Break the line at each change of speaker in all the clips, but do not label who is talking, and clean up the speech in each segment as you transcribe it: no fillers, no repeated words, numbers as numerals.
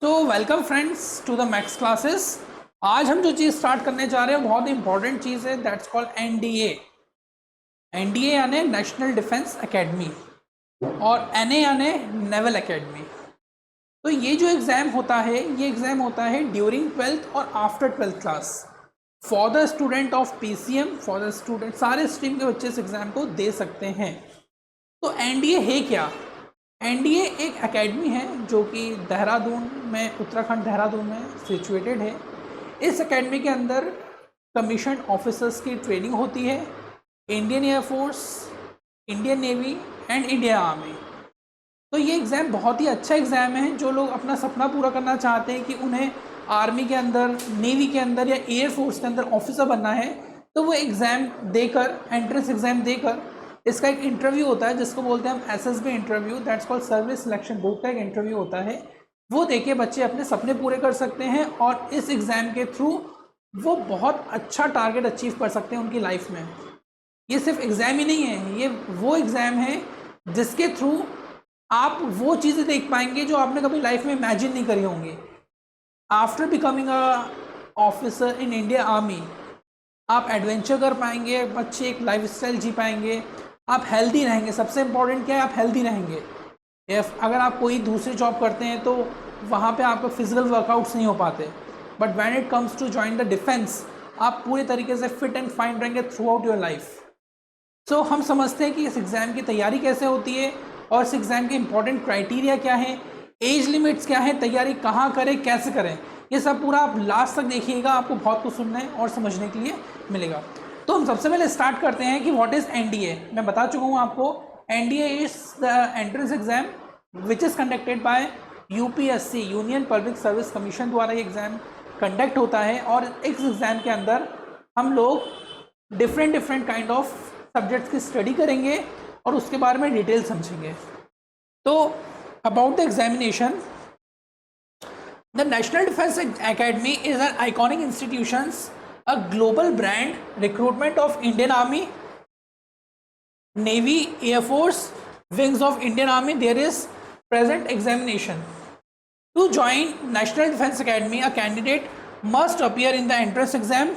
तो welcome friends to the maths classes. आज हम जो चीज़ स्टार्ट करने जा रहे हैं बहुत ही इंपॉर्टेंट चीज़ है, दैट्स कॉल्ड एनडीए। एनडीए यानी नेशनल डिफेंस एकेडमी और एनए यानी नेवल एकेडमी। तो ये जो एग्ज़ाम होता है ये एग्ज़ाम होता है ड्यूरिंग 12th और after 12th class for the student of PCM. For the student सारे स्ट्रीम के बच्चे इस एग्ज़ाम को दे सकते हैं। तो एनडीए है क्या? एनडीए एक एकेडमी है जो कि देहरादून में, उत्तराखंड देहरादून में सिचुएटेड है। इस एकेडमी के अंदर कमीशन ऑफिसर्स की ट्रेनिंग होती है, Indian air force, Indian navy and Indian army. तो ये एग्ज़ाम बहुत ही अच्छा एग्ज़ाम है। जो लोग अपना सपना पूरा करना चाहते हैं कि उन्हें आर्मी के अंदर, नेवी के अंदर या एयरफोर्स के अंदर ऑफिसर बनना है, तो वो एग्ज़ाम देकर, एंट्रेंस एग्ज़ाम देकर, इसका एक इंटरव्यू होता है जिसको बोलते हैं हम SSB interview, that's called service selection board का एक इंटरव्यू होता है। वो देके बच्चे अपने सपने पूरे कर सकते हैं और इस एग्ज़ाम के थ्रू वो बहुत अच्छा टारगेट अचीव कर सकते हैं उनकी लाइफ में। ये सिर्फ एग्ज़ाम ही नहीं है, ये वो एग्ज़ाम है जिसके थ्रू आप वो चीज़ें देख पाएंगे जो आपने कभी लाइफ में इमेजिन नहीं करी होंगी। After becoming a officer in India army, आप एडवेंचर कर पाएंगे, बच्चे एक लाइफस्टाइल जी पाएंगे, आप हेल्दी रहेंगे। सबसे इंपॉर्टेंट क्या है? आप हेल्दी रहेंगे। अगर आप कोई दूसरी जॉब करते हैं तो वहाँ पे आपको फिजिकल वर्कआउट्स नहीं हो पाते, but when it comes to join the defence, आप पूरे तरीके से फिट एंड फाइन रहेंगे throughout your life. So हम समझते हैं कि इस एग्ज़ाम की तैयारी कैसे होती है और इस एग्ज़ाम के इंपॉर्टेंट क्राइटेरिया क्या है, एज लिमिट्स क्या है, तैयारी कहाँ करें, कैसे करें। ये सब पूरा आप लास्ट तक देखिएगा, आपको बहुत कुछ सुनने और समझने के लिए मिलेगा। तो हम सबसे पहले स्टार्ट करते हैं कि व्हाट इज़ एनडीए। मैं बता चुका हूँ आपको, NDA is the entrance exam which is conducted by UPSC, union public service commission द्वारा ये एग्ज़ाम कंडक्ट होता है। और इस एग्ज़ाम के अंदर हम लोग डिफरेंट काइंड ऑफ सब्जेक्ट्स की स्टडी करेंगे और उसके बारे में डिटेल समझेंगे। तो about the examination, the national defence academy is an iconic institutions, a global brand, recruitment of Indian Army, Navy, Air Force, wings of Indian Army. There is present examination. To join National Defense Academy, a candidate must appear in the entrance exam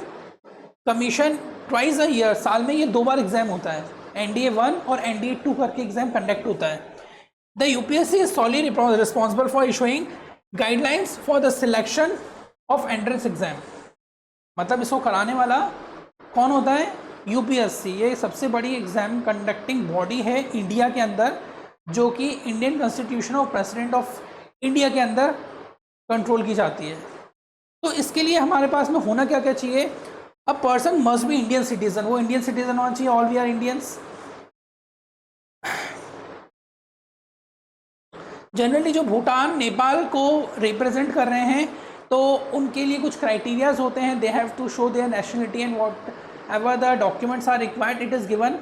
commission twice a year. साल में ये 2 बार exam होता है, NDA 1 और NDA 2 करके exam conduct होता है। The UPSC is solely responsible for issuing guidelines for the selection of entrance exam. मतलब इसको कराने वाला कौन होता है? यूपीएससी। ये सबसे बड़ी एग्जाम कंडक्टिंग बॉडी है इंडिया के अंदर, जो कि इंडियन कॉन्स्टिट्यूशन और प्रेसिडेंट ऑफ इंडिया के अंदर कंट्रोल की जाती है। तो इसके लिए हमारे पास में होना क्या क्या चाहिए? A person must be Indian citizen, वो इंडियन सिटीजन होना चाहिए। All we are Indians. Generally जो भूटान, नेपाल को रिप्रेजेंट कर रहे हैं, तो उनके लिए कुछ क्राइटेरियाज होते हैं। They have to show their nationality and whatever the documents are required, it is given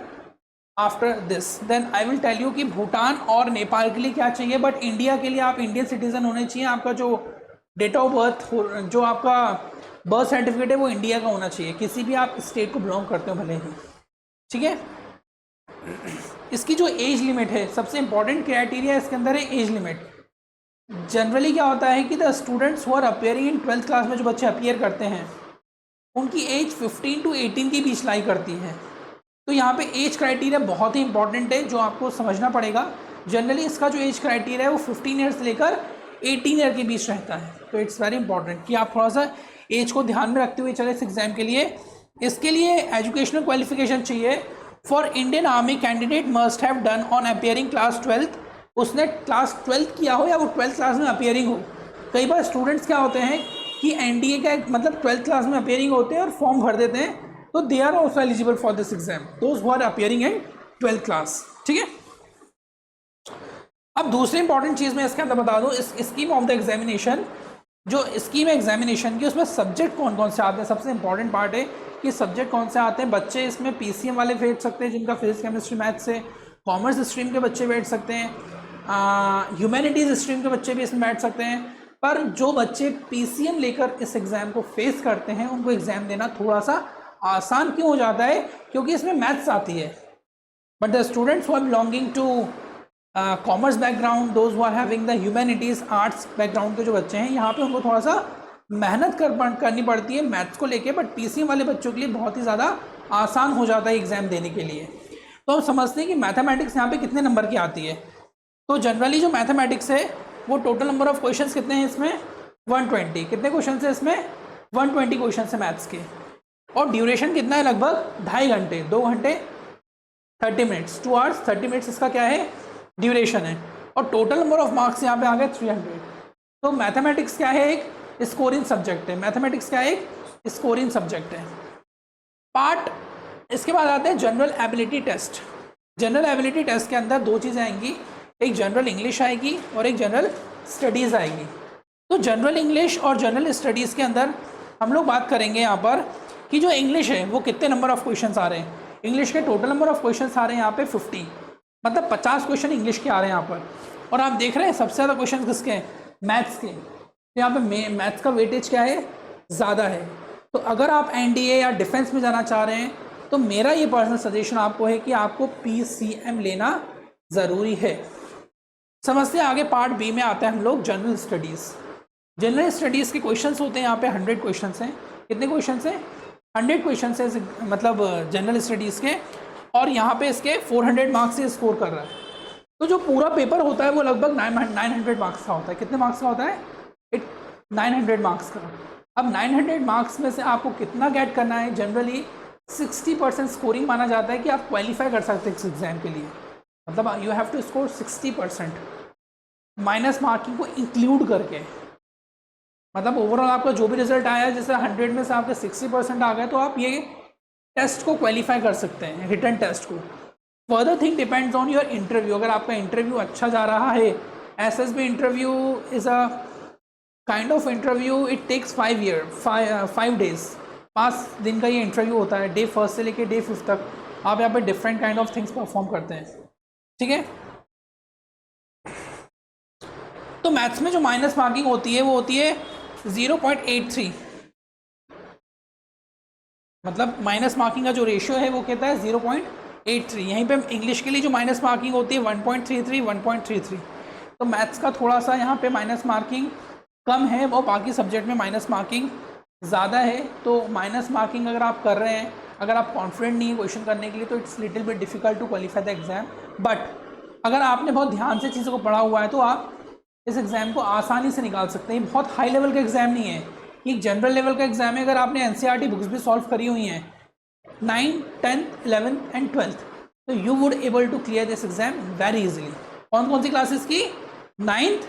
after this. Then I will tell you कि भूटान और नेपाल के लिए क्या चाहिए, बट इंडिया के लिए आप इंडियन सिटीजन होने चाहिए। आपका जो डेट ऑफ बर्थ, जो आपका बर्थ सर्टिफिकेट है, वो इंडिया का होना चाहिए, किसी भी आप स्टेट को बिलोंग करते हो भले ही। ठीक है। इसकी जो एज लिमिट है, सबसे इंपॉर्टेंट क्राइटेरिया इसके अंदर है एज लिमिट। जनरली क्या होता है कि the students who are appearing in 12th class में जो बच्चे अपियर करते हैं, उनकी एज 15 to 18 के बीच लाई करती है। तो यहाँ पे एज क्राइटेरिया बहुत ही इंपॉर्टेंट है जो आपको समझना पड़ेगा। जनरली इसका जो एज क्राइटेरिया है वो 15 ईयर से लेकर 18 ईयर के बीच रहता है। तो इट्स वेरी इंपॉर्टेंट कि आप थोड़ा सा एज को ध्यान में रखते हुए चले इस एग्ज़ाम के लिए। इसके लिए एजुकेशनल क्वालिफिकेशन चाहिए। For Indian army candidate must have done on appearing class 12th, उसने क्लास 12th किया हो या वो 12th क्लास में अपियरिंग हो। कई बार स्टूडेंट्स क्या होते हैं कि एनडीए का मतलब 12th क्लास में अपियरिंग होते हैं और फॉर्म भर देते हैं, तो they are also eligible for this exam, those who are appearing in 12th class. ठीक है। अब दूसरी इंपॉर्टेंट चीज़ मैं इसके अंदर बता दूँ, इस स्कीम ऑफ द एग्जामिनेशन, जो स्कीम है एग्जामिनेशन की, उसमें सब्जेक्ट कौन कौन से आते हैं। सबसे इंपॉर्टेंट पार्ट है कि सब्जेक्ट कौन से आते हैं। बच्चे इसमें पीसीएम वाले बैठ सकते हैं जिनका फिजिक्स, केमिस्ट्री, मैथ से, कॉमर्स स्ट्रीम के बच्चे बैठ सकते हैं, ह्यूमैनिटीज़ स्ट्रीम के बच्चे भी इसमें बैठ सकते हैं। पर जो बच्चे पीसीएम लेकर इस एग्ज़ाम को फेस करते हैं, उनको एग्ज़ाम देना थोड़ा सा आसान क्यों हो जाता है? क्योंकि इसमें मैथ्स आती है। But the students who are belonging to commerce background, those who are having the humanities arts background के जो बच्चे हैं, यहाँ पे उनको थोड़ा सा मेहनत करनी पड़ती है मैथ्स को लेके, बट पीसीएम वाले बच्चों के लिए बहुत ही ज़्यादा आसान हो जाता है एग्ज़ाम देने के लिए। तो हम समझते हैं कि मैथमेटिक्स यहाँ पे कितने नंबर की आती है। तो जनरली जो मैथमेटिक्स है वो टोटल नंबर ऑफ क्वेश्चंस कितने हैं इसमें, 120। कितने क्वेश्चन है इसमें, 120 क्वेश्चन है मैथ्स के। और ड्यूरेशन कितना है, लगभग 2.5 घंटे, 2 घंटे 30 मिनट्स, 2 आवर्स 30 मिनट्स इसका क्या है, ड्यूरेशन है। और टोटल नंबर ऑफ मार्क्स यहाँ पे आ गए 300। तो मैथमेटिक्स क्या है, एक स्कोरिंग सब्जेक्ट है। मैथमेटिक्स क्या है, एक स्कोरिंग सब्जेक्ट है। पार्ट इसके बाद आते हैं general ability test. General ability test के अंदर 2 चीज़ें आएंगी, एक जनरल इंग्लिश आएगी और एक जनरल स्टडीज़ आएगी। तो जनरल इंग्लिश और जनरल स्टडीज़ के अंदर हम लोग बात करेंगे यहाँ पर कि जो इंग्लिश है वो कितने नंबर ऑफ क्वेश्चंस आ रहे हैं। इंग्लिश के टोटल नंबर ऑफ क्वेश्चंस आ रहे हैं यहाँ पे 50, मतलब 50 क्वेश्चन इंग्लिश के आ रहे हैं यहाँ पर। और आप देख रहे हैं सबसे ज़्यादा क्वेश्चन किसके हैं, मैथ्स के। तो यहाँ पे मैथ्स का वेटेज क्या है, ज़्यादा है। तो अगर आप एनडीए या डिफेंस में जाना चाह रहे हैं तो मेरा ये पर्सनल सजेशन आपको है कि आपको पीसीएम लेना ज़रूरी है। समझते हैं आगे पार्ट बी में आते हैं हम लोग जनरल स्टडीज़। जनरल स्टडीज़ के क्वेश्चंस होते हैं यहाँ पे 100 क्वेश्चंस हैं। कितने क्वेश्चंस हैं, 100 क्वेश्चंस हैं मतलब जनरल स्टडीज़ के। और यहाँ पे इसके 400 मार्क्स से स्कोर कर रहा है। तो जो पूरा पेपर होता है वो लगभग 900 मार्क्स का होता है। कितने मार्क्स का होता है, 900 मार्क्स का। अब 900 मार्क्स में से आपको कितना गेट करना है, जनरली 60% स्कोरिंग माना जाता है कि आप क्वालिफाई कर सकते हैं इस एग्ज़ाम के लिए। मतलब you have to score 60% minus marking को इंक्लूड करके। मतलब ओवरऑल आपका जो भी रिजल्ट आया है, जैसे 100 में से आपके 60% आ गए, तो आप ये टेस्ट को क्वालिफाई कर सकते हैं, रिटन टेस्ट को। Further thing depends on your interview. अगर आपका इंटरव्यू अच्छा जा रहा है, SSB interview is a kind of interview, it takes 5 days, 5 दिन का ये इंटरव्यू होता है। डे 1 से लेके डे 5 तक आप यहाँ पे different kind of things perform करते हैं, ठीक है। तो मैथ्स में जो माइनस मार्किंग होती है वो होती है 0.83, मतलब माइनस मार्किंग का जो रेशियो है वो कहता है 0.83। यहीं पे इंग्लिश के लिए जो माइनस मार्किंग होती है 1.33, 1.33। तो मैथ्स का थोड़ा सा यहाँ पे माइनस मार्किंग कम है और बाकी सब्जेक्ट में माइनस मार्किंग ज़्यादा है। तो माइनस मार्किंग अगर आप कर रहे हैं, अगर आप कॉन्फिडेंट नहीं है क्वेश्चन करने के लिए, तो it's little bit difficult to qualify the exam. But अगर आपने बहुत ध्यान से चीज़ों को पढ़ा हुआ है तो आप इस एग्ज़ाम को आसानी से निकाल सकते हैं। बहुत हाई लेवल का एग्ज़ाम नहीं है, एक जनरल लेवल का एग्ज़ाम है। अगर आपने एनसीईआरटी बुक्स भी सॉल्व करी हुई हैं 9th, 10th, 11th and 12th, तो you would able to clear this exam very easily. कौन कौन सी क्लासेस की, 9th,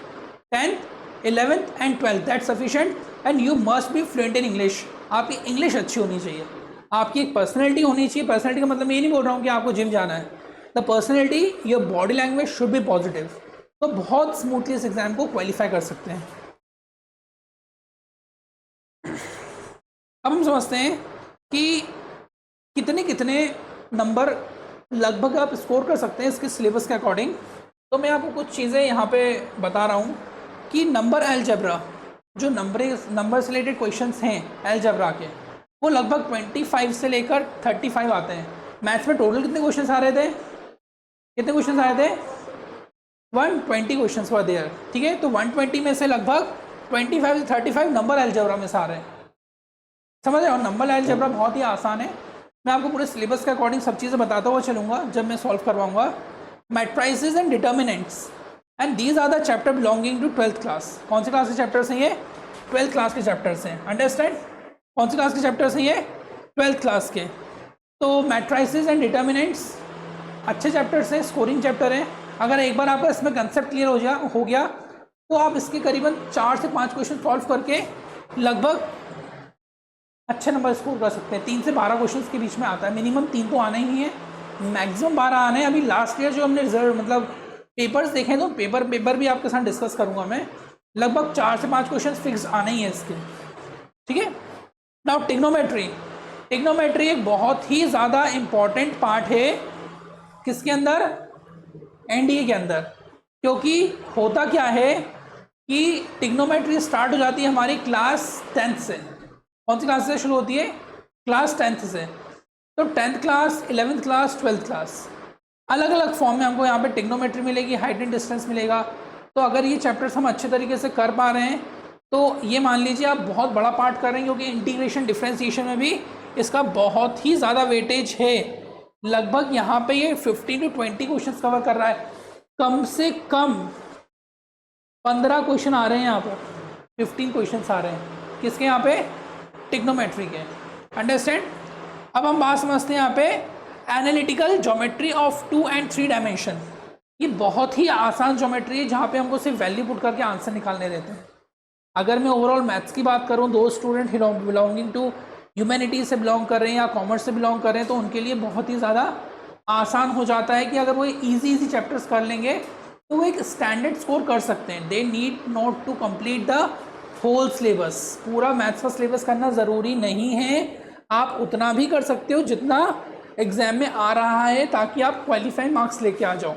10th, 11th and 12th, that sufficient. And you must be fluent in English. आपकी इंग्लिश अच्छी होनी चाहिए, आपकी एक पर्सनैलिटी होनी चाहिए। पर्सनैलिटी का मतलब मैं ये नहीं बोल रहा हूँ कि आपको जिम जाना है। The personality, your body language should be positive. तो बहुत स्मूथली इस एग्ज़ाम को क्वालिफाई कर सकते हैं। अब हम समझते हैं कि कितने कितने नंबर लगभग आप स्कोर कर सकते हैं इसके सिलेबस के अकॉर्डिंग। तो मैं आपको कुछ चीज़ें यहाँ पे बता रहा हूँ कि नंबर अलजेब्रा, जो नंबर से रिलेटेड क्वेश्चंस हैं अलजेब्रा के, वो लगभग 25 से लेकर 35 आते हैं। मैथ्स में टोटल कितने क्वेश्चंस आ रहे थे, कितने क्वेश्चंस आए थे, 120 क्वेश्चंस वर देयर, ठीक है। तो 120 में से लगभग 25 से 35 नंबर अलजेब्रा में से आ रहे हैं, समझ रहे हो। और नंबर अलजेब्रा बहुत ही आसान है। मैं आपको पूरे सिलेबस के अकॉर्डिंग सब चीज़ें बताता हुआ चलूँगा जब मैं सॉल्व करवाऊँगा। Matrices and determinants, and these are the chapter belonging to 12th class. कौन सी क्लास के चैप्टर्स हैं ये, 12th क्लास के चैप्टर्स हैं। अंडरस्टैंड, कौन सी क्लास के चैप्टर्स हैं ये, 12th क्लास के। तो मैट्राइसेस एंड डिटर्मिनेंट्स अच्छे चैप्टर्स हैं, स्कोरिंग चैप्टर हैं। अगर एक बार आपका इसमें कंसेप्ट क्लियर हो गया तो आप इसके करीबन 4 से 5 क्वेश्चन सॉल्व करके लगभग अच्छे नंबर स्कोर कर सकते हैं। 3 से 12 क्वेश्चंस के बीच में आता है, मिनिमम 3 तो आना ही है, मैक्सिमम 12 आने हैं। अभी लास्ट ईयर जो हमने रिजल्ट मतलब पेपर्स देखे तो पेपर भी आपके साथ डिस्कस करूंगा मैं। लगभग 4 से 5 क्वेश्चंस फिक्स आने ही है इसके, ठीक है। नाउ टिग्नोमेट्री, टिग्नोमेट्री एक बहुत ही ज़्यादा इम्पॉर्टेंट पार्ट है किसके अंदर, एनडीए के अंदर। क्योंकि होता क्या है कि टिग्नोमेट्री स्टार्ट हो जाती है हमारी क्लास 10th से। कौन सी क्लास से शुरू होती है, क्लास 10th से। तो 10th class, 11th class, 12th class. अलग अलग फॉर्म में हमको यहाँ पे टिग्नोमेट्री मिलेगी, हाइट एंड डिस्टेंस मिलेगा। तो अगर ये चैप्टर्स हम अच्छे तरीके से कर पा रहे हैं तो ये मान लीजिए आप बहुत बड़ा पार्ट कर रहे हैं, क्योंकि इंटीग्रेशन डिफरेंशिएशन में भी इसका बहुत ही ज़्यादा वेटेज है। लगभग यहाँ पे ये 15 to 20 क्वेश्चन कवर कर रहा है। कम से कम 15 क्वेश्चन आ रहे हैं यहाँ पर, 15 क्वेश्चन आ रहे हैं किसके यहाँ पे, टिग्नोमेट्री के। अंडरस्टैंड। अब हम बात समझते हैं यहाँ पे analytical geometry of 2 and 3 dimension. ये बहुत ही आसान ज्योमेट्री है जहाँ पे हमको सिर्फ वैल्यू पुट करके आंसर निकालने देते हैं। अगर मैं ओवरऑल मैथ्स की बात करूँ, दो स्टूडेंट बिलोंगिंग टू ह्यूमैनिटीज से बिलोंग कर रहे हैं या कॉमर्स से बिलोंग कर रहे हैं, तो उनके लिए बहुत ही ज़्यादा आसान हो जाता है कि अगर वो इजी चैप्टर्स कर लेंगे तो वो एक स्टैंडर्ड स्कोर कर सकते हैं। They need not to complete the whole syllabus. पूरा मैथ्स का सिलेबस करना ज़रूरी नहीं है, आप उतना भी कर सकते हो जितना एग्ज़ाम में आ रहा है, ताकि आप क्वालिफाइंग मार्क्स लेके आ जाओ।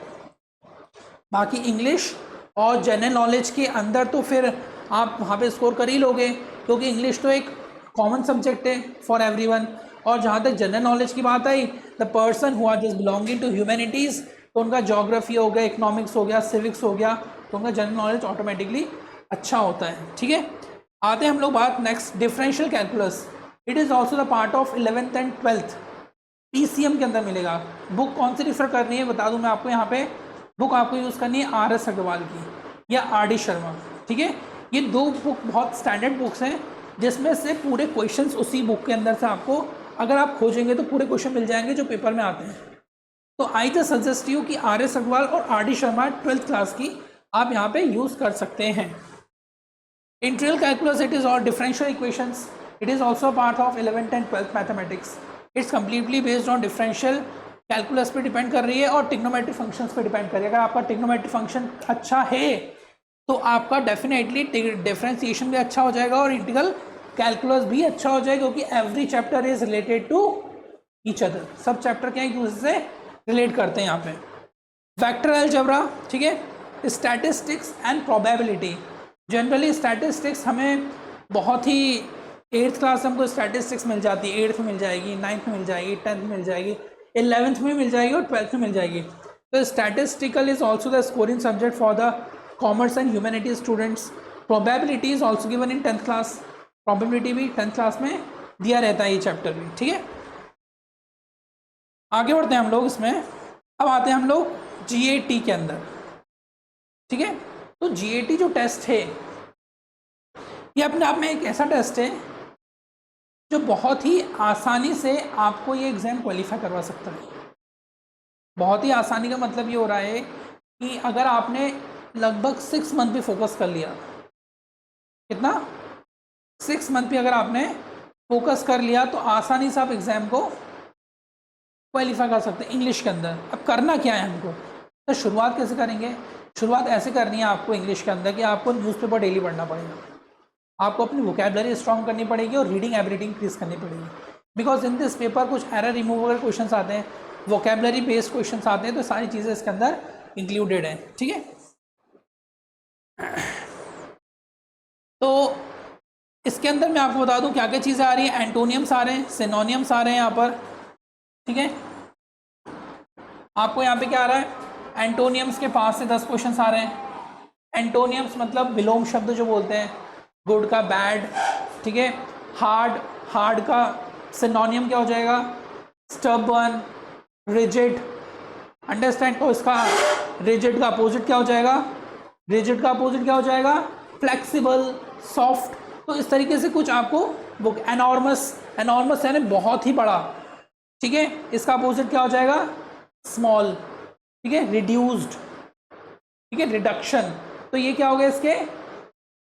बाकी इंग्लिश और जनरल नॉलेज के अंदर तो फिर आप वहाँ पे स्कोर कर ही लोगे, क्योंकि इंग्लिश तो एक कॉमन सब्जेक्ट है फॉर एवरीवन। और जहाँ तक जनरल नॉलेज की बात आई, the person who are just belonging to humanities, तो उनका ज्योग्राफी हो गया, इकोनॉमिक्स हो गया, सिविक्स हो गया, तो उनका जनरल नॉलेज ऑटोमेटिकली अच्छा होता है। ठीक है, आते हैं हम लोग बात next, differential calculus. It is also the part of 11th and 12th PCM के अंदर मिलेगा। बुक कौन सी रिफ़र करनी है बता दूं मैं आपको, यहाँ पे बुक आपको यूज़ करनी है RS अग्रवाल की या RD शर्मा। ठीक है, ये दो बुक बहुत स्टैंडर्ड बुक्स हैं, जिसमें से पूरे क्वेश्चंस उसी बुक के अंदर से आपको, अगर आप खोजेंगे तो पूरे क्वेश्चन मिल जाएंगे जो पेपर में आते हैं। तो आई जस्ट सजेस्ट यू कि RS अग्रवाल और RD शर्मा 12th क्लास की आप यहाँ पे यूज़ कर सकते हैं। इंटीग्रल कैलकुलस, इट इज़ और differential equations, it is also part of 11th and 12th mathematics. It's completely based on differential calculus पे डिपेंड कर रही है और टिग्नोमेट्रिक फंक्शंस पे डिपेंड कर रही है। अगर आपका टिग्नोमेट्रिक फंक्शन अच्छा है तो आपका डेफिनेटली डिफरेंशिएशन भी अच्छा हो जाएगा और इंटीग्रल कैलकुलस भी अच्छा हो जाएगा, क्योंकि every chapter is related to each other. सब चैप्टर क्या एक दूसरे से रिलेट करते हैं यहाँ पे। वेक्टर अलजेब्रा, ठीक है, statistics and probability. Generally statistics हमें बहुत ही 8th क्लास में हमको स्टैटिस्टिक्स मिल जाती है, 8th में मिल जाएगी, 9th में मिल जाएगी, 10th में मिल जाएगी, 11th में मिल जाएगी और 12th में मिल जाएगी। तो statistical is also the scoring subject for the commerce and humanities students. Probability is also given in 10th class. Probability भी 10th क्लास में दिया रहता है ये चैप्टर भी। ठीक है, आगे बढ़ते हैं हम लोग इसमें। अब आते हैं हम लोग GAT के अंदर। ठीक है, तो GAT जो टेस्ट है ये अपने आप में एक ऐसा टेस्ट है जो बहुत ही आसानी से आपको ये एग्ज़ाम क्वालिफाई करवा सकता है। बहुत ही आसानी का मतलब ये हो रहा है कि अगर आपने लगभग 6 मंथ भी फोकस कर लिया, कितना 6 मंथ भी अगर आपने फोकस कर लिया, तो आसानी से आप एग्ज़ाम को क्वालिफाई कर सकते हैं इंग्लिश के अंदर। अब करना क्या है हमको, तो शुरुआत कैसे करेंगे? शुरुआत ऐसे करनी है आपको इंग्लिश के अंदर कि आपको न्यूज़पेपर डेली पढ़ना पड़ेगा, आपको अपनी वोकैबुलरी स्ट्रॉन्ग करनी पड़ेगी और रीडिंग एबिलिटी इंक्रीज करनी पड़ेगी। बिकॉज इन दिस पेपर कुछ एरर रिमूवल क्वेश्चंस आते हैं, वोकैबुलरी बेस्ड क्वेश्चंस आते हैं, तो सारी चीज़ें इसके अंदर इंक्लूडेड हैं। ठीक है, तो इसके अंदर मैं आपको बता दूं क्या क्या चीज़ें आ रही हैं। एंटोनियम्स आ रहे हैं, सिनोनियम्स आ रहे हैं यहाँ पर। ठीक है, आपको यहाँ पे क्या आ रहा है, एंटोनियम्स के 5 से 10 क्वेश्चन आ रहे हैं। एंटोनियम्स मतलब विलोम शब्द जो बोलते हैं, गुड का बैड। ठीक है, हार्ड का सिनोनियम क्या हो जाएगा, स्टबर्न, रिजिड। अंडरस्टैंड, तो इसका रिजिड का अपोजिट क्या हो जाएगा, रिजिड का अपोजिट क्या हो जाएगा, फ्लेक्सिबल, सॉफ्ट। तो इस तरीके से कुछ आपको बुक एनॉर्मस यानी बहुत ही बड़ा। ठीक है, इसका अपोजिट क्या हो जाएगा, स्मॉल। ठीक है, रिड्यूस्ड। ठीक है, रिडक्शन। तो ये क्या हो गया, इसके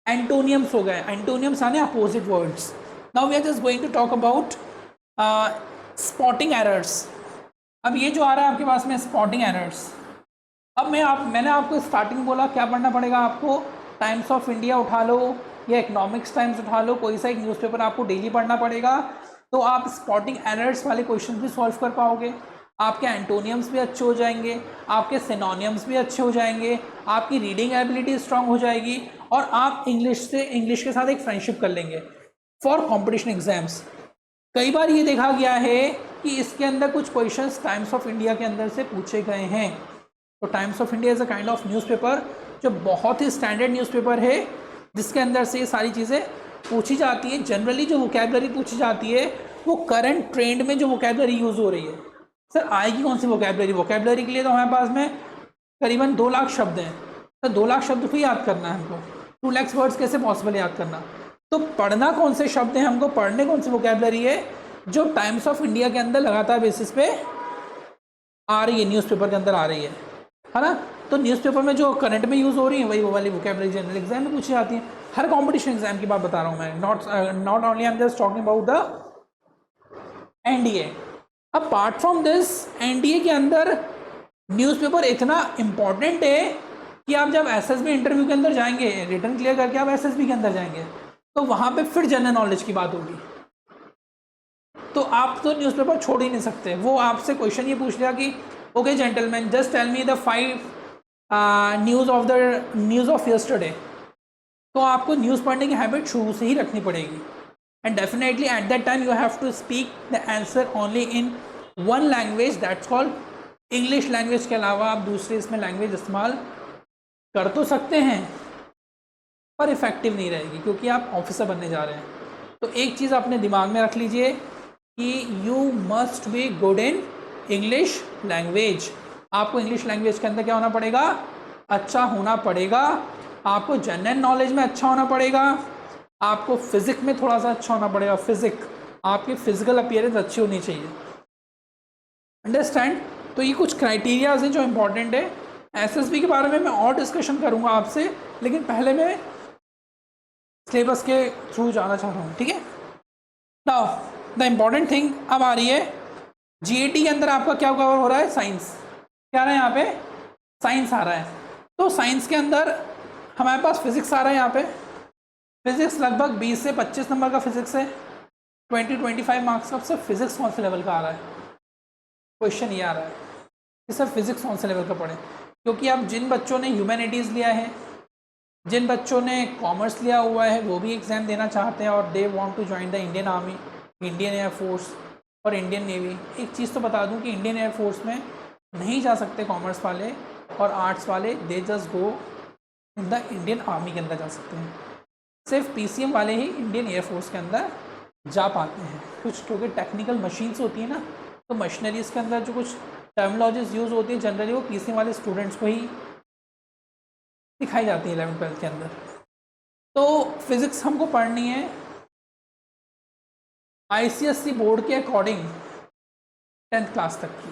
एंटोनियम्स हो गए। एंटोनियम्स आने opposite words. Now we are just going to talk about spotting errors. अब ये जो आ रहा है आपके पास में स्पॉटिंग एरर्स, अब मैंने आपको स्टार्टिंग बोला क्या पढ़ना पड़ेगा आपको, टाइम्स ऑफ इंडिया उठा लो या इकोनॉमिक्स टाइम्स उठा लो, कोई सा एक न्यूज़पेपर आपको डेली पढ़ना पड़ेगा, तो आप स्पॉटिंग एरर्स वाले क्वेश्चन भी सॉल्व कर पाओगे। आपके एंटोनियम्स भी अच्छे हो जाएंगे, आपके सिनोनियम्स भी अच्छे हो जाएंगे, आपकी रीडिंग एबिलिटी स्ट्रांग हो जाएगी और आप इंग्लिश के साथ एक फ्रेंडशिप कर लेंगे फॉर कॉम्पिटिशन एग्जाम्स। कई बार ये देखा गया है कि इसके अंदर कुछ क्वेश्चंस टाइम्स ऑफ इंडिया के अंदर से पूछे गए हैं। तो times of India is a kind of newspaper जो बहुत ही स्टैंडर्ड न्यूज़पेपर है, जिसके अंदर से ये सारी चीज़ें पूछी जाती हैं। जनरली जो वोकैबलरी पूछी जाती है वो करंट ट्रेंड में जो वोकैबलरी यूज़ हो रही है। सर आएगी कौन सी वोकैबलरी? वोकैबलरी के लिए तो हमारे पास में करीबन 2 लाख शब्द हैं। तो 2 लाख शब्द को याद करना है हमको, 2 लाख वर्ड्स कैसे पॉसिबल याद करना? तो पढ़ना कौन से शब्द हैं हमको, पढ़ने कौन सी वोकैबलरी है जो टाइम्स ऑफ इंडिया के अंदर लगातार बेसिस पे आ रही है, न्यूज़पेपर के अंदर आ रही है ना। तो न्यूज़पेपर में जो करंट में यूज़ हो रही है वही वो वाली वोकैबलरी जनरल एग्जाम में पूछी जाती है। हर कॉम्पिटिशन एग्जाम की बात बता रहा हूँ मैं, not only I am just talking about the NDA. Apart from this NDA के अंदर न्यूज़पेपर इतना इम्पॉर्टेंट है कि आप जब एसएसबी इंटरव्यू के अंदर जाएंगे, रिटर्न क्लियर करके आप एसएसबी के अंदर जाएंगे, तो वहाँ पे फिर जनरल नॉलेज की बात होगी। तो आप तो न्यूज़पेपर छोड़ ही नहीं सकते। वो आपसे क्वेश्चन ये पूछ लिया कि okay gentleman just tell me the 5 news of yesterday, तो आपको न्यूज़ पढ़ने की हैबिट शुरू से ही रखनी पड़ेगी। And definitely at that time you have to speak the answer only in one language, that's called English language. के अलावा आप दूसरे इसमें लैंग्वेज इस्तेमाल कर तो सकते हैं पर इफ़ेक्टिव नहीं रहेगी, क्योंकि आप ऑफिसर बनने जा रहे हैं। तो एक चीज़ अपने दिमाग में रख लीजिए कि you must be good in English language. आपको इंग्लिश लैंग्वेज के अंदर क्या होना पड़ेगा? अच्छा होना पड़ेगा। आपको जनरल नॉलेज में अच्छा होना पड़ेगा, आपको फिजिक्स में थोड़ा सा अच्छा होना पड़ेगा। फिजिक्स, आपकी फिजिकल अपीयरेंस अच्छी होनी चाहिए। अंडरस्टैंड? तो ये कुछ क्राइटेरियाज हैं जो इम्पोर्टेंट है। एसएसबी के बारे में मैं और डिस्कशन करूँगा आपसे, लेकिन पहले मैं सिलेबस के थ्रू जाना चाह रहा हूँ, ठीक है। नाउ द इम्पॉर्टेंट थिंग अब आ रही है, जीएटी के अंदर आपका क्या कवर हो रहा है? साइंस। क्या आ रहा है यहाँ पे? साइंस आ रहा है। तो साइंस के अंदर हमारे पास फिजिक्स आ रहा है। यहाँ पे फिजिक्स लगभग 20 से 25 नंबर का फिजिक्स है, 20-25 मार्क्स का। सिर्फ फिजिक्स कौन से लेवल का आ रहा है? क्वेश्चन ये आ रहा है कि सर फिजिक्स कौन से लेवल का पढ़े, क्योंकि अब जिन बच्चों ने ह्यूमैनिटीज़ लिया है, जिन बच्चों ने कॉमर्स लिया हुआ है, वो भी एग्ज़ाम देना चाहते हैं और they want to join the Indian army, Indian air force और इंडियन नेवी। एक चीज़ तो बता दूं कि इंडियन एयरफोर्स में नहीं जा सकते कॉमर्स वाले और आर्ट्स वाले, they just go in the Indian army के अंदर जा सकते हैं। सिर्फ पीसीएम वाले ही इंडियन एयरफोर्स के अंदर जा पाते हैं, कुछ क्योंकि टेक्निकल मशीन्स होती है ना, तो मशीनरीज़ के अंदर जो कुछ टर्मिनोलॉजीज यूज़ होती है जनरली वो पीसीएम वाले स्टूडेंट्स को ही दिखाई जाती है 11th-12th के अंदर। तो फिज़िक्स हमको पढ़नी है आईसीएसई बोर्ड के अकॉर्डिंग 10th क्लास तक की।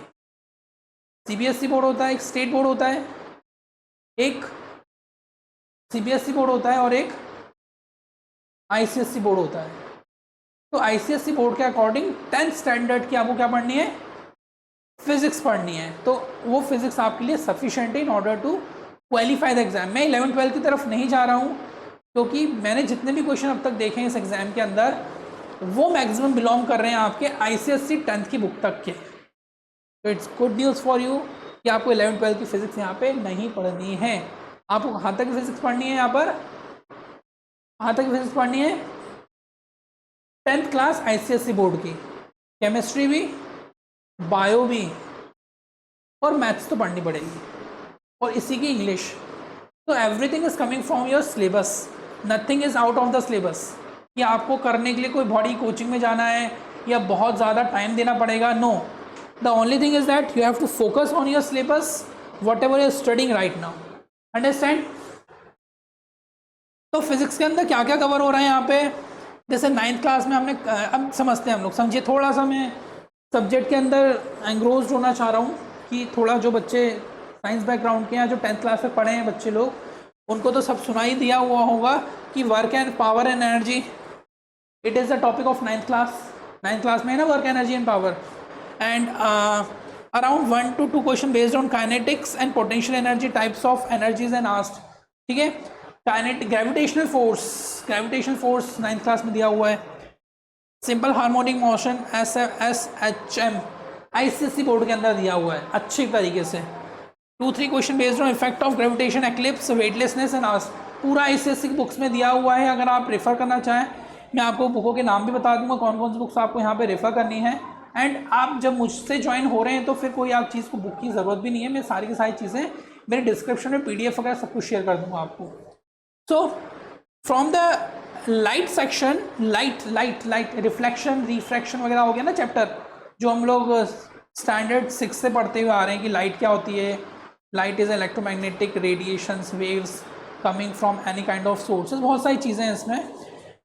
सीबीएसई बोर्ड होता है, एक स्टेट बोर्ड होता है, एक सीबीएसई बोर्ड होता है और एक आईसीएसई बोर्ड होता है। तो आईसीएसई बोर्ड के अकॉर्डिंग 10th स्टैंडर्ड की आपको क्या पढ़नी है? फिजिक्स पढ़नी है। तो वो फिजिक्स आपके लिए सफिशिएंट है in order to qualify the exam. मैं 11th-12th की तरफ नहीं जा रहा हूँ, क्योंकि मैंने जितने भी क्वेश्चन अब तक देखे हैं इस एग्ज़ाम के अंदर वो मैक्सिमम बिलोंग कर रहे हैं आपके आईसीएसई 10th की बुक तक के। तो it's good news for you कि आपको 11th-12th की फिजिक्स यहाँ पे नहीं पढ़नी है। आपको कहाँ तक फिजिक्स पढ़नी है? यहाँ पर कहाँ तक फिजिक्स पढ़नी है? 10th क्लास आईसीएसई बोर्ड की। केमिस्ट्री भी, बायो भी और मैथ्स तो पढ़नी पड़ेगी, और इसी की इंग्लिश। तो everything is coming from your syllabus, nothing is out of the syllabus. कि आपको करने के लिए कोई बड़ी कोचिंग में जाना है या बहुत ज़्यादा टाइम देना पड़ेगा, no. The only thing is that you have to focus on your syllabus whatever you studying right now. Understand? तो फिजिक्स के अंदर क्या क्या कवर हो रहा है यहाँ पे? जैसे 9th क्लास में हमने, अब समझते हैं हम लोग, समझिए थोड़ा सा। मैं सब्जेक्ट के अंदर एंग्रोज्ड होना चाह रहा हूँ कि थोड़ा जो बच्चे साइंस बैकग्राउंड के हैं, जो 10th क्लास तक पढ़े हैं बच्चे लोग, उनको तो सब सुनाई दिया हुआ होगा कि work and power and energy, it is the topic of 9th class. 9th class में है ना work energy and power, and around 1 to 2 question based on kinetics and potential energy, types of energies and asked, ठीक है। Gravitational force 9th class में दिया हुआ है। Simple harmonic motion SHM ICSE board के अंदर दिया हुआ है अच्छे तरीके से। 2-3 question based on effect of gravitation, eclipse, weightlessness and asked, पूरा आईसीएसई की बुक्स में दिया हुआ है। अगर आप रेफ़र करना चाहें, मैं आपको बुकों के नाम भी बता दूंगा कौन कौन सी बुक्स आपको यहाँ पे रेफ़र करनी है। एंड आप जब मुझसे ज्वाइन हो रहे हैं तो फिर कोई आप चीज़ को बुक की ज़रूरत भी नहीं है, मैं सारी की सारी चीज़ें मेरे डिस्क्रिप्शन में PDF वगैरह सब कुछ शेयर कर दूंगा आपको। So from the light section, light reflection refraction वगैरह हो गया ना चैप्टर, जो हम लोग स्टैंडर्ड 6 से पढ़ते हुए आ रहे हैं कि लाइट क्या होती है। Light is electromagnetic radiations waves coming from any kind of sources, बहुत सारी चीज़ें हैं इसमें।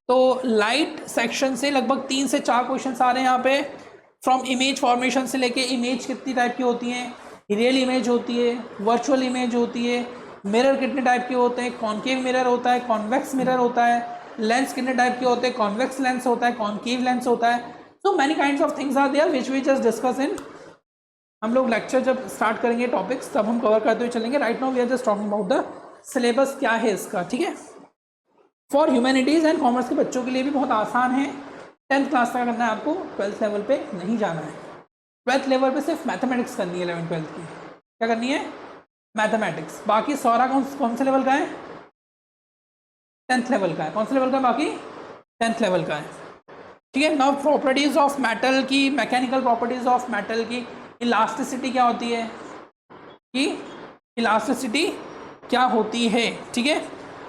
तो लाइट सेक्शन से लगभग 3 से 4 क्वेश्चन आ रहे हैं यहाँ पे। फ्रॉम इमेज फॉर्मेशन से लेके इमेज कितनी टाइप की होती हैं, रियल इमेज होती है, वर्चुअल इमेज होती है, मिरर कितने टाइप के होते हैं, कॉन्केव मिरर होता है, कॉन्वेक्स मिरर होता है, लेंस कितने टाइप के होते हैं, कॉन्वेक्स लेंस होता है, कॉन्केव लेंस होता है। So many kinds of things are there which we just discuss in, हम लोग लेक्चर जब स्टार्ट करेंगे टॉपिक्स तब हम कवर करते हुए चलेंगे। Right now we are just talking about the syllabus क्या है इसका, ठीक है। फॉर ह्यूमैनिटीज़ एंड कॉमर्स के बच्चों के लिए भी बहुत आसान है। 10th क्लास तक करना है आपको, 12th लेवल पे नहीं जाना है। 12th लेवल पे सिर्फ मैथमेटिक्स करनी है, 11th 12th की क्या करनी है, मैथमेटिक्स। बाकी सारा कौन से लेवल का है, 10th लेवल का है। कौन से लेवल का है बाकी, 10th लेवल का है, ठीक है। नाउ प्रॉपर्टीज़ ऑफ मेटल की, मैकेनिकल प्रॉपर्टीज़ ऑफ मेटल की, इलास्टिसिटी क्या होती है, कि इलास्टिसिटी क्या होती है, ठीक है।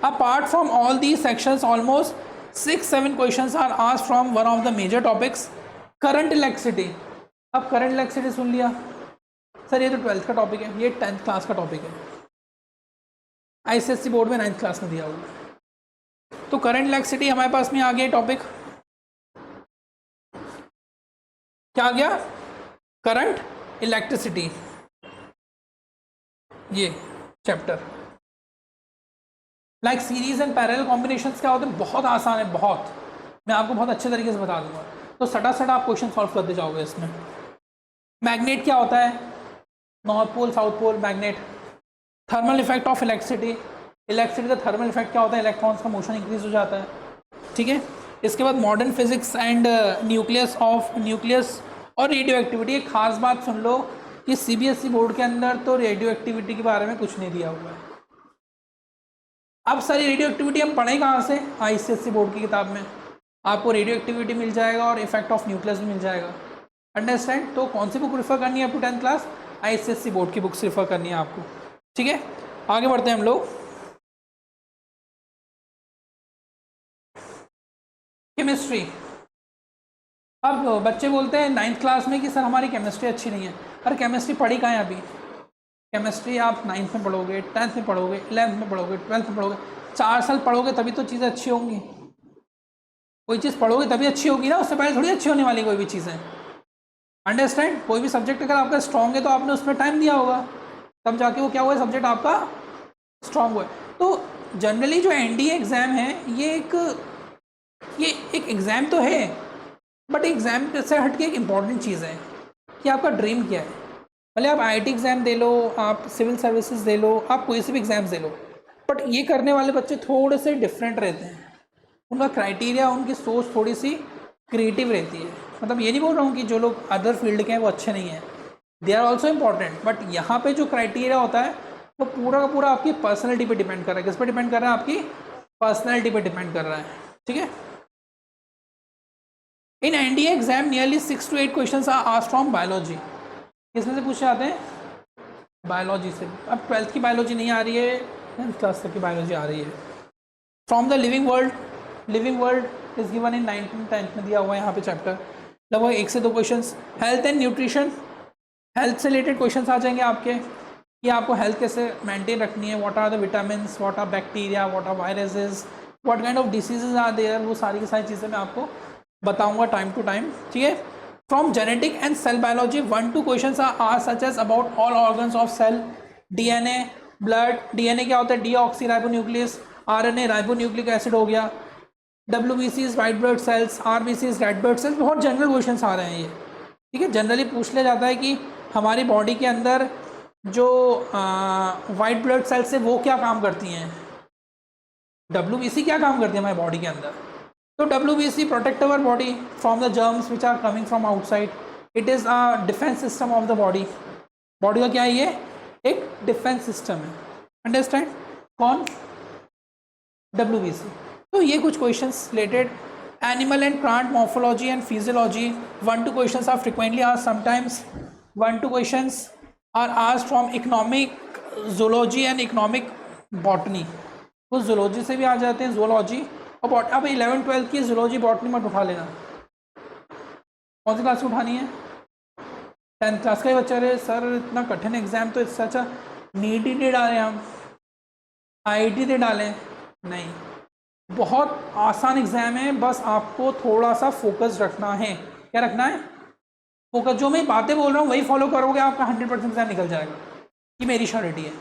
Apart from all the sections almost 6-7 questions are asked from one of the major topics, current electricity. अब करंट इलेक्ट्रिसिटी सुन लिया सर, ये तो 12th का टॉपिक है, ये 10th क्लास का टॉपिक है, ICSE बोर्ड में 9th क्लास में दिया हुआ है। तो करंट इलेक्ट्रिसिटी हमारे पास में आ गया टॉपिक, क्या आ गया, करंट इलेक्ट्रिसिटी, ये chapter. Like series and parallel combinations क्या होते हैं, बहुत आसान है, बहुत, मैं आपको बहुत अच्छे तरीके से बता दूंगा। तो सटासट आप क्वेश्चन सॉल्व करते जाओगे इसमें। मैग्नेट क्या होता है, north pole south pole magnet. Thermal effect of electricity, electricity का थर्मल इफेक्ट क्या होता है, इलेक्ट्रॉन्स का मोशन इंक्रीज हो जाता है, ठीक है। इसके बाद मॉडर्न फिजिक्स एंड न्यूक्लियस और रेडियो एक्टिविटी। एक खास बात सुन लो कि CBSE बोर्ड के अंदर तो रेडियो एक्टिविटी के बारे में कुछ नहीं दिया हुआ है। अब सारी रेडियो एक्टिविटी हम पढ़ें कहाँ से, ICSE बोर्ड की किताब में आपको रेडियो एक्टिविटी मिल जाएगा और इफेक्ट ऑफ न्यूक्लियस भी मिल जाएगा, अंडरस्टैंड। तो कौन सी बुक रिफर करनी है up to 10th class, ICSE board की बुक्स रिफर करनी है आपको, ठीक है। आगे बढ़ते हैं हम लोग। केमिस्ट्री, अब बच्चे बोलते हैं 9th क्लास में कि सर हमारी केमिस्ट्री अच्छी नहीं है। अरे केमिस्ट्री पढ़ी कहाँ है अभी, केमिस्ट्री आप 9th में पढ़ोगे, 10th में पढ़ोगे, 11th में पढ़ोगे, 12th में पढ़ोगे, 4 साल पढ़ोगे तभी तो चीज़ें अच्छी होंगी। कोई चीज़ पढ़ोगे तभी अच्छी होगी ना, उससे पहले थोड़ी अच्छी होने वाली कोई भी चीज़ें, अंडरस्टैंड। कोई भी सब्जेक्ट अगर आपका स्ट्रॉन्ग है तो आपने उसमें टाइम दिया होगा, तब जाके वो क्या हुआ, सब्जेक्ट आपका स्ट्रॉन्ग हुआ। तो जनरली जो NDA एग्ज़ाम है ये एक एग्ज़ाम तो है, बट एग्ज़ाम से हट के एक इम्पॉर्टेंट चीज़ है कि आपका ड्रीम क्या है। भले आप IIT एग्ज़ाम दे लो, आप सिविल सर्विसेज दे लो, आप कोई से भी एग्ज़ाम्स दे लो, बट ये करने वाले बच्चे थोड़े से डिफरेंट रहते हैं। उनका क्राइटेरिया, उनकी सोच थोड़ी सी क्रिएटिव रहती है। मतलब ये नहीं बोल रहा हूँ कि जो लोग अदर फील्ड के हैं वो अच्छे नहीं हैं, they are also important, but यहाँ पे जो क्राइटेरिया होता है वो पूरा का पूरा आपकी पर्सनैलिटी पे डिपेंड कर रहा है। किस पे डिपेंड कर रहा है, आपकी पर्सनैलिटी पे डिपेंड कर रहा है, ठीक है। In NDA exam nearly 6 to 8 questions are asked from biology. किसमें से पूछे जाते हैं, बायोलॉजी से। अब 12th की बायोलॉजी नहीं आ रही है, 10th क्लास तक की बायोलॉजी आ रही है। From the living world, living world is given in 9th 10th में दिया हुआ है यहाँ पे चैप्टर, लगभग 1 से 2 questions. Health and nutrition, health से रिलेटेड क्वेश्चंस आ जाएंगे आपके कि आपको हेल्थ कैसे मेंटेन रखनी है, what are the vitamins, what are bacteria, what are viruses, what kind of diseases are there, वो सारी की सारी चीज़ें मैं आपको बताऊंगा टाइम टू टाइम, ठीक है। From genetic and cell biology 1-2 questions are such as about all organs of cell, DNA, blood. DNA क्या होता है, डीऑक्सीराइबोन्यूक्लियस, RNA राइबोन्यूक्लिक एसिड हो गया, WBCs white blood cells, RBCs red blood cells. बहुत general questions आ रहे हैं ये, ठीक है। जनरली पूछ लिया जाता है कि हमारी बॉडी के अंदर जो वाइट ब्लड सेल्स है वो क्या काम करती हैं, WBC क्या काम करती है हमारी बॉडी के अंदर। तो WBC protect our body from the germs which are coming from outside. It is a defence system of the body. Body का क्या है, ये एक डिफेंस सिस्टम है, अंडरस्टैंड। कौन, WBC। तो ये कुछ questions related Animal and plant morphology and physiology. 1-2 questions are frequently asked. Sometimes 1-2 questions are asked from economic, zoology and economic botany. कुछ zoology से भी आ जाते हैं, zoology और अब 11th-12th की zoology botany मत उठा लेना. कौन सी क्लास उठानी है? 10th क्लास का ही बच्चा रहे सर इतना कठिन एग्जाम तो इससे अच्छा नीट ही दे डालें हम, IIT दे डालें. नहीं, बहुत आसान एग्जाम है, बस आपको थोड़ा सा फोकस रखना है. क्या रखना है? फोकस. जो मैं बातें बोल रहा हूँ वही फॉलो करोगे, आपका 100% एग्जाम निकल जाएगा, ये मेरी श्योरिटी है.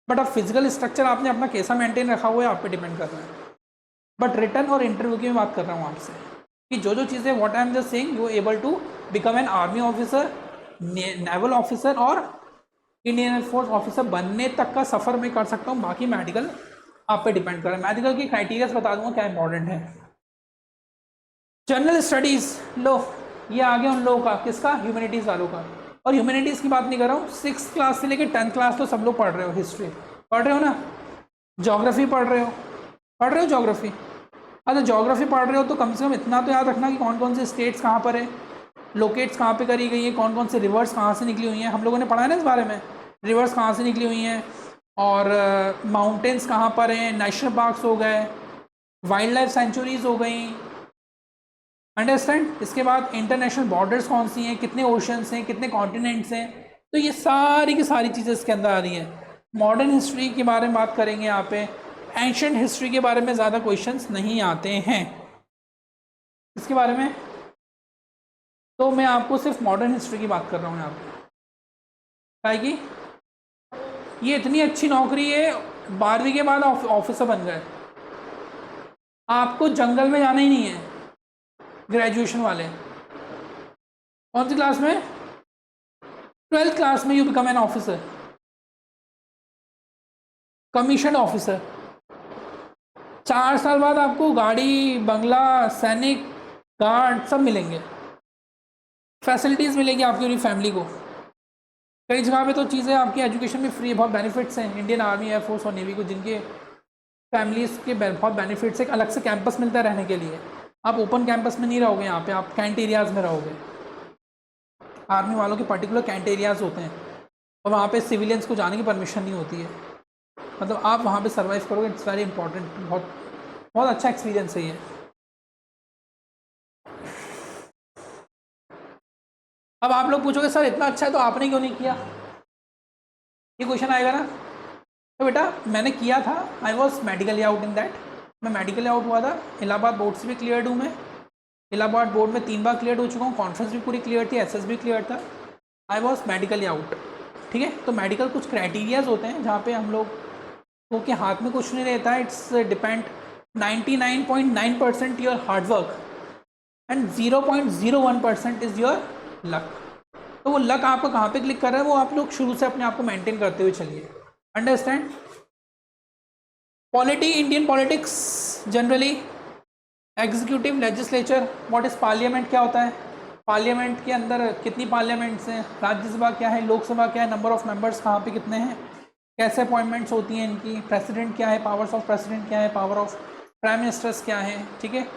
बट अब फिजिकल स्ट्रक्चर आपने अपना कैसा मेंटेन रखा हुआ है आप पे डिपेंड कर रहा है. बट रिटर्न और इंटरव्यू की मैं बात कर रहा हूँ आपसे कि जो चीज़ें what I am just saying, you able to become an army officer, naval officer और इंडियन एयरफोर्स ऑफिसर बनने तक का सफ़र मैं कर सकता हूँ. बाकी मेडिकल आप पे डिपेंड कर रहा है. मेडिकल की क्राइटेरियाज बता दूंगा क्या इंपॉर्टेंट है. जनरल स्टडीज़ लो, ये आगे उन लोगों का, किसका? ह्यूमैनिटीज़ वालों का. और ह्यूमैनिटीज़ की बात नहीं कर रहा हूँ, 6th क्लास से लेकर 10th क्लास तो सब लोग पढ़ रहे हो. हिस्ट्री पढ़ रहे हो ना, जोग्राफी पढ़ रहे हो जोग्राफी. अच्छा, जोग्राफी पढ़ रहे हो तो कम से कम इतना तो याद रखना कि कौन कौन से स्टेट्स कहाँ पर है, लोकेट्स कहाँ पे करी गई है, कौन कौन से रिवर्स कहाँ से निकली हुई हैं. हम लोगों ने पढ़ा है ना इस बारे में, रिवर्स कहाँ से निकली हुई हैं और माउंटेन्स कहाँ पर हैं, नेशनल पार्क्स हो गए, वाइल्ड लाइफ सेंचुरीज हो गई. अंडरस्टैंड. इसके बाद इंटरनेशनल बॉर्डर्स कौन सी हैं, कितने ओशंस हैं, कितने कॉन्टिनेंट्स हैं. तो ये सारी की सारी चीज़ें इसके अंदर आ रही हैं. मॉडर्न हिस्ट्री के बारे में बात करेंगे यहाँ पे. एंशिएंट हिस्ट्री के बारे में ज़्यादा क्वेश्चंस नहीं आते हैं इसके बारे में, तो मैं आपको सिर्फ मॉडर्न हिस्ट्री की बात कर रहा हूँ यहाँ पे. आएगी ये इतनी अच्छी नौकरी है, 12वीं के बाद ऑफिसर बन गए, आपको जंगल में जाना ही नहीं है. ग्रेजुएशन वाले कौन सी क्लास में? 12th क्लास में you become an officer, commission officer. 4 साल बाद आपको गाड़ी, बंगला, सैनिक, गार्ड सब मिलेंगे, फैसिलिटीज़ मिलेगी आपकी पूरी फैमिली को. कई जगह पे तो चीज़ें आपकी एजुकेशन में फ्री, बहुत बेनिफिट्स हैं. इंडियन आर्मी, एयरफोर्स और नेवी को जिनके फैमिलीज़ के बहुत बेनिफिट्स, एक अलग से कैंपस मिलता है रहने के लिए. आप ओपन कैंपस में नहीं रहोगे, यहाँ पे आप कैंट एरियाज़ में रहोगे. आर्मी वालों के पर्टिकुलर कैंट एरियाज़ होते हैं और वहाँ पे सिविलियंस को जाने की परमिशन नहीं होती है. मतलब आप वहाँ पे सर्वाइव करोगे. It's very important. बहुत बहुत अच्छा एक्सपीरियंस है ये. अब आप लोग पूछोगे सर इतना अच्छा है तो आपने क्यों नहीं किया, ये क्वेश्चन आएगा ना. तो बेटा मैंने किया था, I was medically out in that. मैं मेडिकली आउट हुआ था. इलाहाबाद बोर्ड से भी क्लियर्ड हूँ मैं. इलाहाबाद बोर्ड में 3 बार क्लियर हो चुका हूँ. कॉन्फ्रेंस भी पूरी क्लियर थी, SS भी क्लियर था. I was medically out. ठीक है. तो मेडिकल कुछ क्राइटेरियाज होते हैं जहाँ पे हम लोग के हाथ में कुछ नहीं रहता है. It's depend 99.9% your hard work and 0.01% is your luck. तो वो लक आपका कहाँ पे क्लिक कर रहा है वो आप लोग शुरू से अपने आप को मेंटेन करते हुए चलिए. Understand. Polity, Indian politics generally, executive, legislature, what is parliament, क्या होता है पार्लियामेंट के अंदर, कितनी पार्लियामेंट्स हैं, राज्यसभा क्या है, लोकसभा क्या है, नंबर ऑफ मेंबर्स कहाँ पे कितने हैं, कैसे अपॉइंटमेंट्स होती हैं इनकी, प्रेसिडेंट क्या है, पावर्स ऑफ प्रेसिडेंट क्या है, पावर ऑफ प्राइम मिनिस्टर्स क्या है. ठीक है.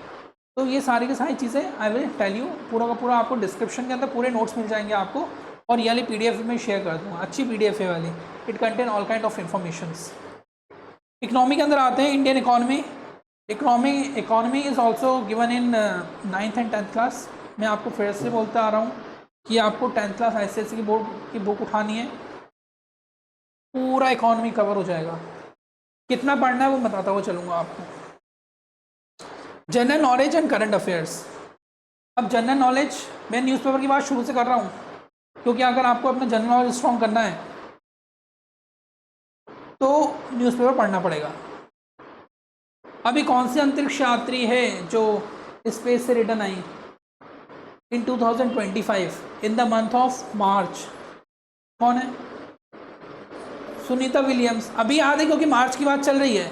तो ये सारी की सारी चीज़ें आई विल टेल यू. पूरा का पूरा आपको डिस्क्रिप्शन के अंदर पूरे नोट्स मिल जाएंगे आपको. और ये वाली PDF में शेयर कर दूँगा, अच्छी PDF है वाली. It contain all kind of informations. Economy के अंदर आते हैं. Indian economy is also given in 9th and 10th class. मैं आपको फिर से बोलता आ रहा हूँ कि आपको 10th क्लास ICSE की बोर्ड की बुक उठानी है, पूरा इकोनॉमी कवर हो जाएगा. कितना पढ़ना है वो बताता हुआ चलूँगा आपको. General knowledge and current affairs. अब जनरल नॉलेज मैं न्यूज़पेपर की बात शुरू से कर रहा हूँ क्योंकि अगर आपको अपना जनरल नॉलेज स्ट्रॉन्ग करना है तो न्यूज़पेपर पढ़ना पड़ेगा. अभी कौन सी अंतरिक्ष यात्री है जो स्पेस से return I in 2025 in the month of March? कौन है? सुनीता विलियम्स. अभी याद है क्योंकि मार्च की बात चल रही है.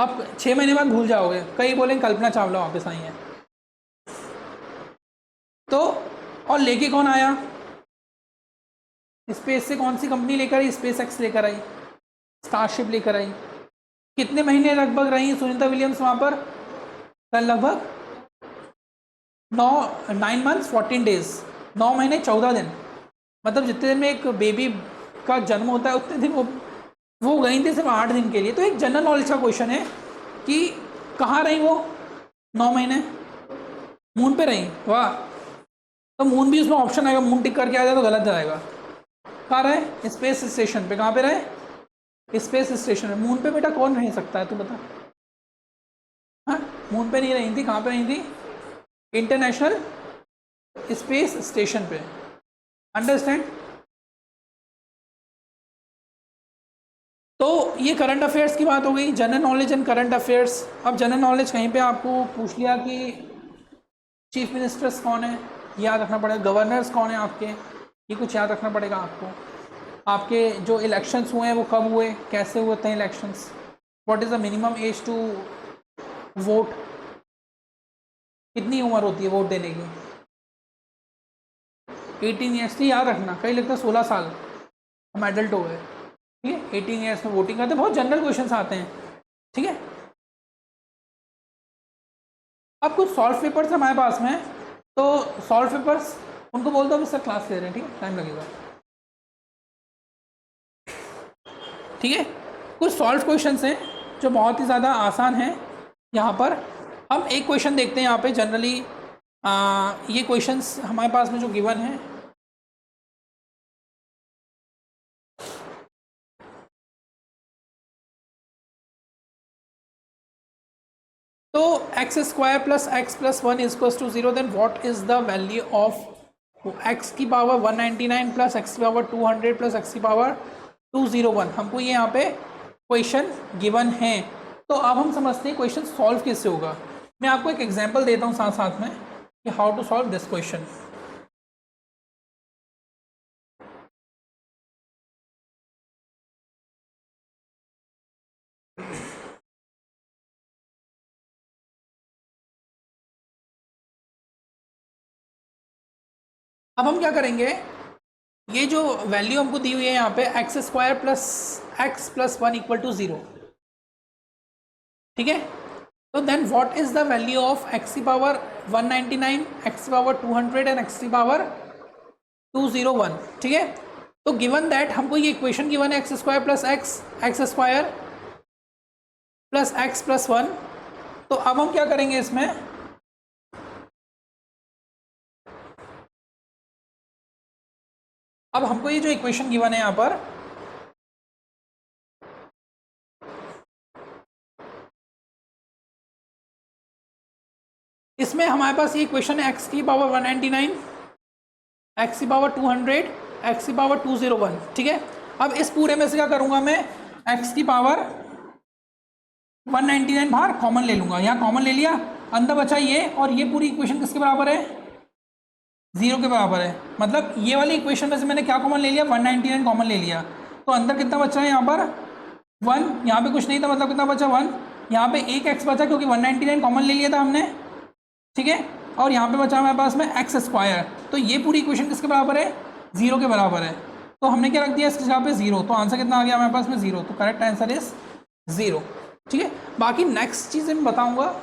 अब 6 महीने बाद भूल जाओगे. कई बोलेंगे कल्पना चावला वापस आई है. तो और लेके कौन आया? स्पेस से कौन सी कंपनी लेकर आई? SpaceX लेकर आई, स्टारशिप लेकर आई. कितने महीने लगभग रही सुनीता विलियम्स वहाँ पर? लगभग 9 months 14 days, 9 महीने 14 दिन, मतलब जितने दिन में एक बेबी का जन्म होता है उतने दिन वो गई थी सिर्फ 8 दिन के लिए। तो एक जनरल नॉलेज का क्वेश्चन है कि कहाँ रही वो 9 महीने, मून पे रही। वाह, तो मून भी उसमें ऑप्शन आएगा, मून टिक करके आ जाए तो गलत जाएगा। कहाँ रहे? स्पेस स्टेशन पे। कहाँ पे रहे? स्पेस स्टेशन पे। मून पे बेटा कौन रह सकता है तू बता? हाँ, मून पे नहीं रही थी, कहाँ पे रही थी? इंटरनेशनल स्पेस स्टेशन पे। अंडरस्टैंड? तो ये करंट अफेयर्स की बात हो गई, general knowledge and current affairs. अब जनरल नॉलेज कहीं पे आपको पूछ लिया कि चीफ मिनिस्टर्स कौन है, याद रखना पड़ेगा। गवर्नर्स कौन है आपके, ये कुछ याद रखना पड़ेगा आपको। आपके जो इलेक्शंस हुए हैं वो कब हुए, कैसे हुए थे elections, what is the minimum age to vote, कितनी उम्र होती है वोट देने की? 18 ईयर्स थी, याद रखना। कहीं लगता है 16 साल हम एडल्ट हो गए, ठीक है। 18 ईयर्स में वोटिंग करते, बहुत जनरल क्वेश्चंस आते हैं, ठीक है। अब कुछ सॉल्व पेपर्स हमारे पास में, तो सॉल्व पेपर्स उनको बोल दो सर क्लास ले रहे हैं, ठीक है, टाइम लगेगा, ठीक है। कुछ सॉल्व क्वेश्चंस हैं जो बहुत ही ज़्यादा आसान हैं। यहाँ पर हम एक क्वेश्चन देखते हैं। यहाँ पे जनरली ये क्वेश्चंस हमारे पास में जो गिवन है, तो x square plus x plus 1 equals to 0, then what is the value of x की पावर 199 प्लस एक्स की पावर 200 प्लस एक्स की पावर 201। हमको ये यहाँ पे क्वेश्चन गिवन है। तो अब हम समझते हैं क्वेश्चन सॉल्व कैसे होगा। मैं आपको एक एग्जांपल देता हूँ साथ साथ में कि how to solve this question. अब हम क्या करेंगे, ये जो वैल्यू हमको दी हुई है यहाँ पे x square plus 1 equal to 0, ठीक है। तो then what is the value of x की पावर 199, एक्स की पावर 200 एंड एक्स की पावर 201, ठीक है। तो गिवन दैट हमको ये इक्वेशन गिवन है x square plus x square plus x plus 1। तो अब हम क्या करेंगे इसमें, अब हमको ये जो इक्वेशन गिवन है यहाँ पर, इसमें हमारे पास ये इक्वेशन है एक्स की पावर 199, एक्स की पावर 200, एक्स की पावर 201, ठीक है। अब इस पूरे में से क्या करूंगा मैं, एक्स की पावर 199 बाहर कॉमन ले लूंगा, यहाँ कॉमन ले लिया, अंदर बचा ये, और ये पूरी इक्वेशन किसके बराबर है? 0 के बराबर है। मतलब ये वाली इक्वेशन में से मैंने क्या कॉमन ले लिया? 199 कॉमन ले लिया। तो अंदर कितना बचा है यहाँ पर? 1, यहाँ पे कुछ नहीं था, मतलब कितना बचा? 1। यहाँ पे एक एक्स बचा क्योंकि 199 कॉमन ले लिया था हमने, ठीक है। और यहाँ पे बचा हमारे पास में एक्स स्क्वायर। तो ये पूरी इक्वेशन किसके बराबर है? 0 के बराबर है। तो हमने क्या रख दिया इसके जगह पे? 0। तो आंसर कितना आ गया हमारे पास में? 0। तो करेक्ट आंसर इज 0, ठीक है। बाकी नेक्स्ट चीज़ मैं बताऊँगा